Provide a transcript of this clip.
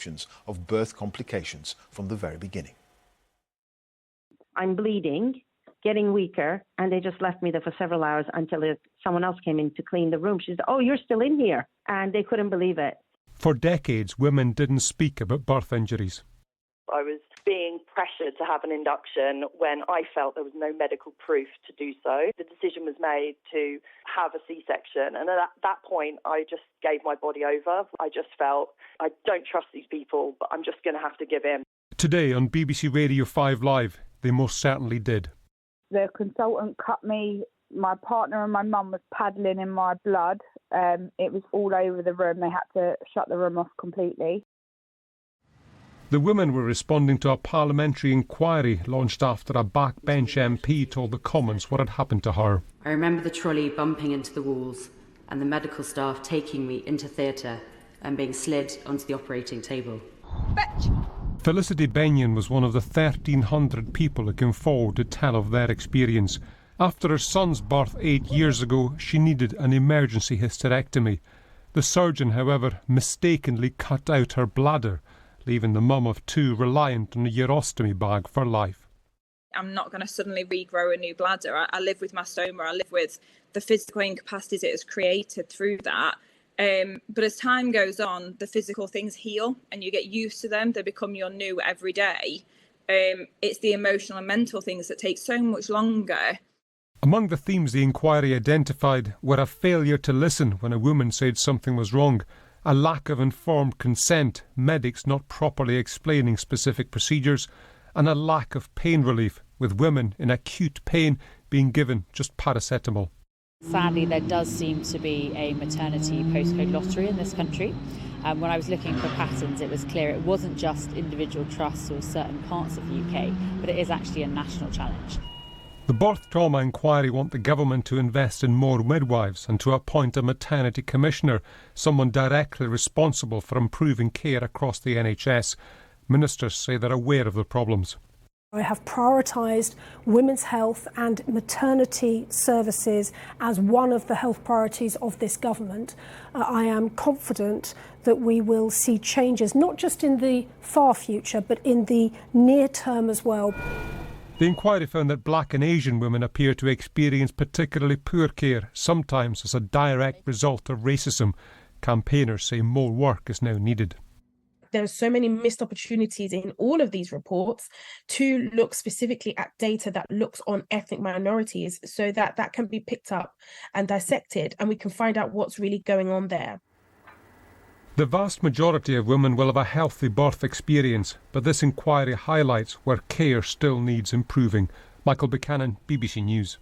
indications of birth complications from the very beginning. I'm bleeding, getting weaker, and they just left me there for several hours until someone else came in to clean the room. She said, "Oh, you're still in here." And they couldn't believe it. For decades, women didn't speak about birth injuries. I was being pressured to have an induction when I felt there was no medical proof to do so. The decision was made to have a C-section, and at that point I just gave my body over. I just felt, I don't trust these people, but I'm just going to have to give in. Today on BBC Radio 5 Live, they most certainly did. The consultant cut me. My partner and my mum was paddling in my blood. It was all over the room. They had to shut the room off completely. The women were responding to a parliamentary inquiry launched after a backbench MP told the Commons what had happened to her. I remember the trolley bumping into the walls and the medical staff taking me into theatre and being slid onto the operating table. Bitch! Felicity Benyon was one of the 1,300 people who came forward to tell of their experience. After her son's birth 8 years ago, she needed an emergency hysterectomy. The surgeon, however, mistakenly cut out her bladder, leaving the mum of two reliant on a urostomy bag for life. I'm not going to suddenly regrow a new bladder. I live with my stoma. I live with the physical incapacities it has created through that. But as time goes on, the physical things heal and you get used to them. They become your new every day. It's the emotional and mental things that take so much longer. Among the themes the inquiry identified were a failure to listen when a woman said something was wrong, a lack of informed consent, medics not properly explaining specific procedures, and a lack of pain relief, with women in acute pain being given just paracetamol. Sadly, there does seem to be a maternity postcode lottery in this country. When I was looking for patterns, it was clear it wasn't just individual trusts or certain parts of the UK, but it is actually a national challenge. The birth trauma inquiry want the government to invest in more midwives and to appoint a maternity commissioner, someone directly responsible for improving care across the NHS. Ministers say they're aware of the problems. I have prioritised women's health and maternity services as one of the health priorities of this government. I am confident that we will see changes, not just in the far future, but in the near term as well. The inquiry found that black and Asian women appear to experience particularly poor care, sometimes as a direct result of racism. Campaigners say more work is now needed. There's so many missed opportunities in all of these reports to look specifically at data that looks on ethnic minorities so that that can be picked up and dissected and we can find out what's really going on there. The vast majority of women will have a healthy birth experience, but this inquiry highlights where care still needs improving. Michael Buchanan, BBC News.